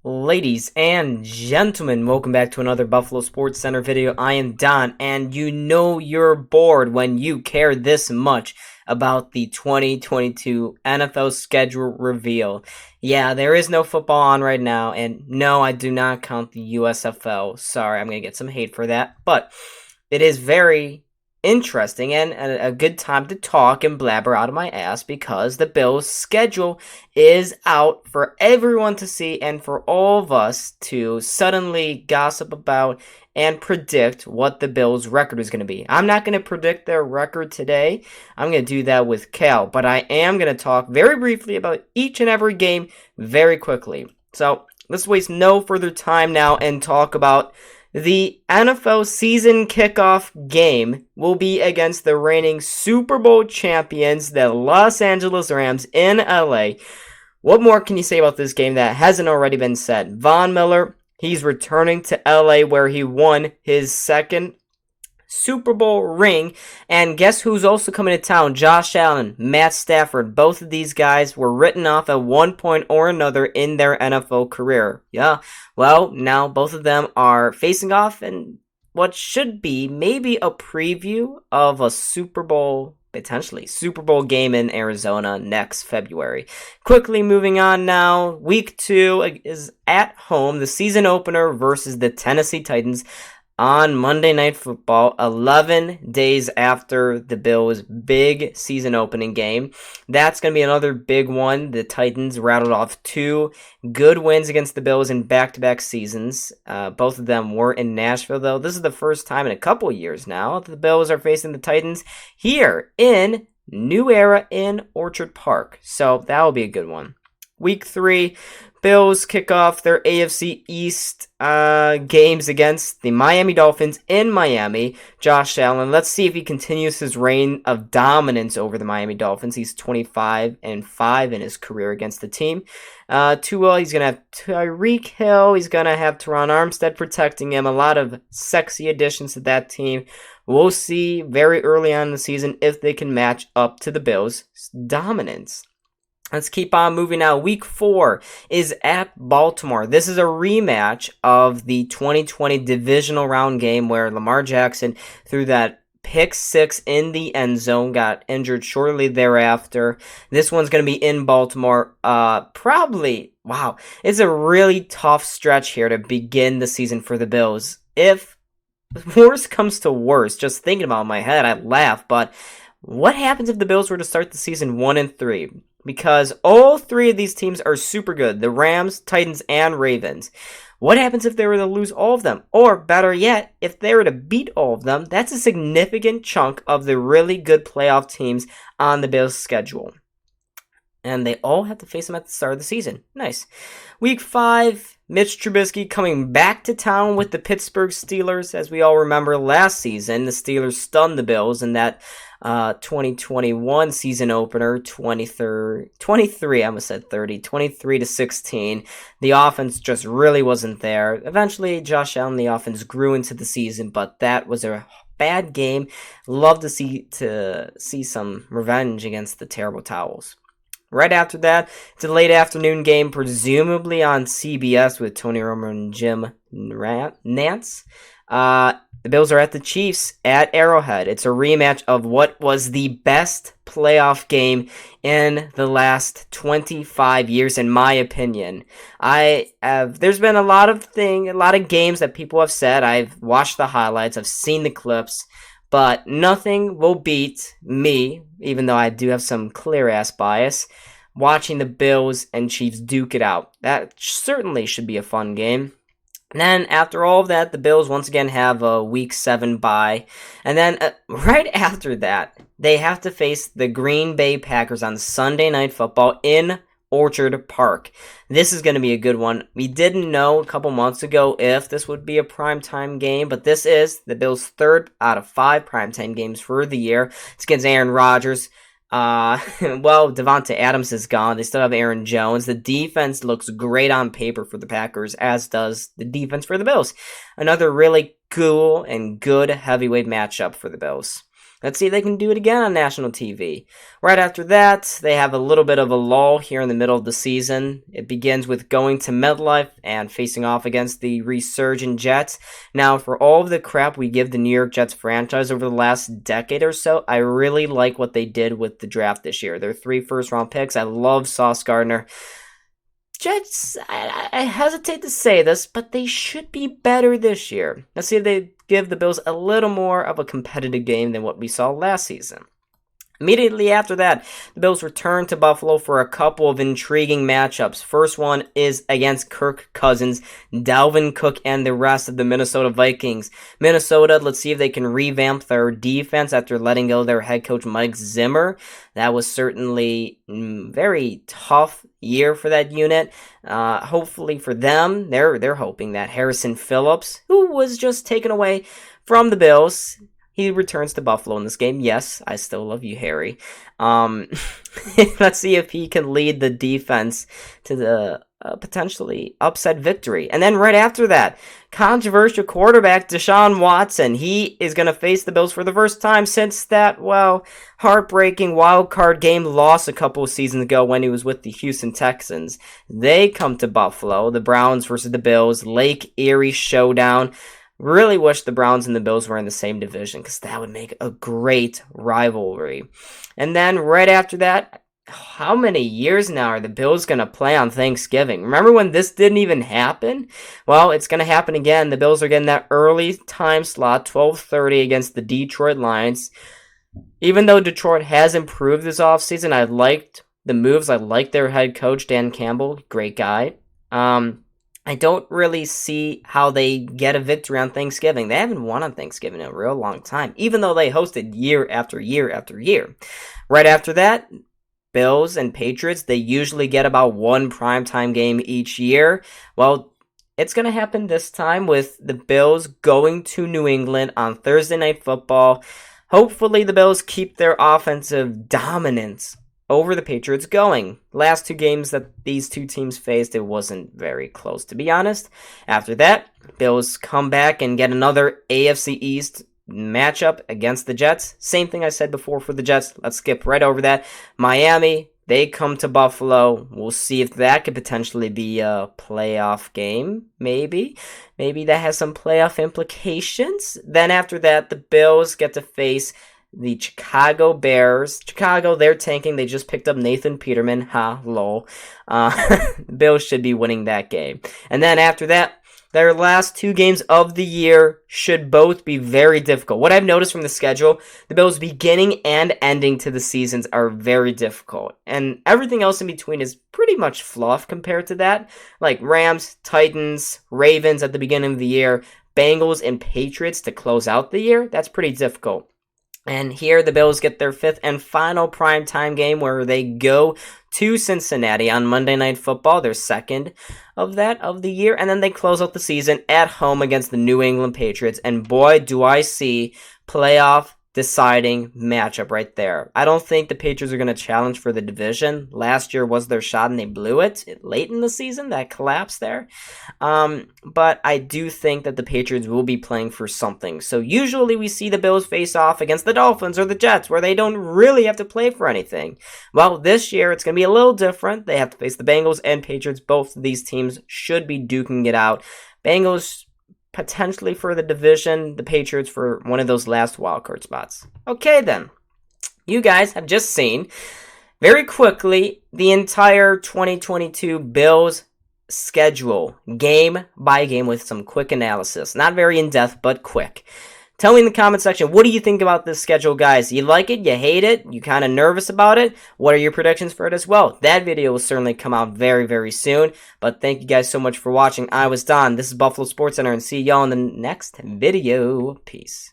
Ladies and gentlemen, welcome back to another Buffalo Sports Center video. I am Don, and you know you're bored when you care this much about the 2022 NFL schedule reveal. Yeah, there is no football on right now, and no, I do not count the USFL. Sorry, I'm going to get some hate for that, but it is very interesting and a good time to talk and blabber out of my ass because the Bills' schedule is out for everyone to see and for all of us to suddenly gossip about and predict what the Bills' record is going to be. I'm not going to predict their record today. I'm going to do that with Cal, but I am going to talk very briefly about each and every game very quickly. So let's waste no further time now and talk about the NFL season kickoff game will be against the reigning Super Bowl champions, the Los Angeles Rams in LA. What more can you say about this game that hasn't already been said? Von Miller, he's returning to LA where he won his second Super Bowl ring, and guess who's also coming to town? Josh Allen, Matt Stafford. Both of these guys were written off at one point or another in their NFL career. Yeah, well, now both of them are facing off in what should be maybe a preview of a Super Bowl, potentially Super Bowl game in Arizona next February. Quickly moving on now, week 2 is at home, the season opener versus the Tennessee Titans on Monday Night Football, 11 days after the Bills' big season opening game. That's going to be another big one. The Titans rattled off 2 good wins against the Bills in back-to-back seasons. Both of them were in Nashville, though. This is the first time in a couple years now that the Bills are facing the Titans here in New Era in Orchard Park. So that will be a good one. Week 3, Bills kick off their AFC East games against the Miami Dolphins in Miami. Josh Allen, let's see if he continues his reign of dominance over the Miami Dolphins. He's 25-5 in his career against the team. Tua, he's going to have Tyreek Hill. He's going to have Teron Armstead protecting him. A lot of sexy additions to that team. We'll see very early on in the season if they can match up to the Bills' dominance. Let's keep on moving now. Week 4 is at Baltimore. This is a rematch of the 2020 divisional round game where Lamar Jackson threw that pick 6 in the end zone, got injured shortly thereafter. This one's going to be in Baltimore. Wow, it's a really tough stretch here to begin the season for the Bills. If worse comes to worse, just thinking about it in my head, I laugh, but what happens if the Bills were to start the season 1-3? Because all 3 of these teams are super good. The Rams, Titans, and Ravens. What happens if they were to lose all of them? Or better yet, if they were to beat all of them, that's a significant chunk of the really good playoff teams on the Bills' schedule. And they all have to face them at the start of the season. Nice. Week 5, Mitch Trubisky coming back to town with the Pittsburgh Steelers. As we all remember last season, the Steelers stunned the Bills in that 2021 season opener, 23-16. The offense just really wasn't there. Eventually, Josh Allen, the offense grew into the season, but that was a bad game. Love to see some revenge against the Terrible Towels. Right after that, it's a late afternoon game, presumably on CBS with Tony Romo and Jim Nantz. The Bills are at the Chiefs at Arrowhead. It's a rematch of what was the best playoff game in the last 25 years, in my opinion. There's been a lot of games that people have said. I've watched the highlights, I've seen the clips, but nothing will beat me, even though I do have some clear-ass bias, watching the Bills and Chiefs duke it out. That certainly should be a fun game. And then after all of that, the Bills once again have a Week 7 bye. And then right after that, they have to face the Green Bay Packers on Sunday Night Football in Orchard Park. This is going to be a good one. We didn't know a couple months ago if this would be a primetime game, but this is the Bills' 3rd out of 5 primetime games for the year. It's against Aaron Rodgers. Devontae Adams is gone. They still have Aaron Jones. The defense looks great on paper for the Packers, as does the defense for the Bills. Another really cool and good heavyweight matchup for the Bills. Let's see if they can do it again on national TV. Right after that, they have a little bit of a lull here in the middle of the season. It begins with going to MetLife and facing off against the resurgent Jets. Now, for all of the crap we give the New York Jets franchise over the last decade or so, I really like what they did with the draft this year. Their 3 first-round picks. I love Sauce Gardner. Jets, I hesitate to say this, but they should be better this year. Let's see if they give the Bills a little more of a competitive game than what we saw last season. Immediately after that, the Bills return to Buffalo for a couple of intriguing matchups. First one is against Kirk Cousins, Dalvin Cook, and the rest of the Minnesota Vikings. Minnesota, let's see if they can revamp their defense after letting go their head coach Mike Zimmer. That was certainly very tough year for that unit. Hopefully for them, they're hoping that Harrison Phillips, who was just taken away from the Bills, he returns to Buffalo in this game. Yes, I still love you, Harry. Let's see if he can lead the defense to the potentially upset victory. And then right after that, controversial quarterback Deshaun Watson. He is going to face the Bills for the first time since that, heartbreaking wild card game loss a couple of seasons ago when he was with the Houston Texans. They come to Buffalo, the Browns versus the Bills, Lake Erie showdown. Really wish the Browns and the Bills were in the same division because that would make a great rivalry. And then right after that, how many years now are the Bills going to play on Thanksgiving? Remember when this didn't even happen? Well, it's going to happen again. The Bills are getting that early time slot, 12:30 against the Detroit Lions. Even though Detroit has improved this offseason, I liked the moves. I liked their head coach, Dan Campbell. Great guy. I don't really see how they get a victory on Thanksgiving. They haven't won on Thanksgiving in a real long time, even though they hosted year after year after year. Right after that, Bills and Patriots, they usually get about one primetime game each year. Well, it's going to happen this time with the Bills going to New England on Thursday Night Football. Hopefully, the Bills keep their offensive dominance over the Patriots going. Last 2 games that these two teams faced, it wasn't very close, to be honest. After that, Bills come back and get another AFC East matchup against the Jets. Same thing I said before for the Jets. Let's skip right over that. Miami, they come to Buffalo. We'll see if that could potentially be a playoff game, maybe. Maybe that has some playoff implications. Then after that, the Bills get to face the Chicago Bears. Chicago, they're tanking. They just picked up Nathan Peterman. Lol. Bills should be winning that game. And then after that, their last 2 games of the year should both be very difficult. What I've noticed from the schedule, the Bills' beginning and ending to the seasons are very difficult. And everything else in between is pretty much fluff compared to that. Like Rams, Titans, Ravens at the beginning of the year, Bengals, and Patriots to close out the year. That's pretty difficult. And here the Bills get their 5th and final primetime game where they go to Cincinnati on Monday Night Football, their 2nd of the year. And then they close out the season at home against the New England Patriots. And boy, do I see playoff deciding matchup right there. I don't think the Patriots are going to challenge for the division. Last year was their shot and they blew it late in the season. That collapse there. But I do think that the Patriots will be playing for something. So usually we see the Bills face off against the Dolphins or the Jets where they don't really have to play for anything. Well, this year it's going to be a little different. They have to face the Bengals and Patriots. Both of these teams should be duking it out. Bengals potentially for the division, the Patriots for one of those last wildcard spots. Okay then, you guys have just seen very quickly the entire 2022 Bills schedule, game by game with some quick analysis. Not very in-depth, but quick. Tell me in the comment section, what do you think about this schedule, guys? You like it? You hate it? You kind of nervous about it? What are your predictions for it as well? That video will certainly come out very, very soon. But thank you guys so much for watching. I was Don. This is Buffalo SportsCenter, and see y'all in the next video. Peace.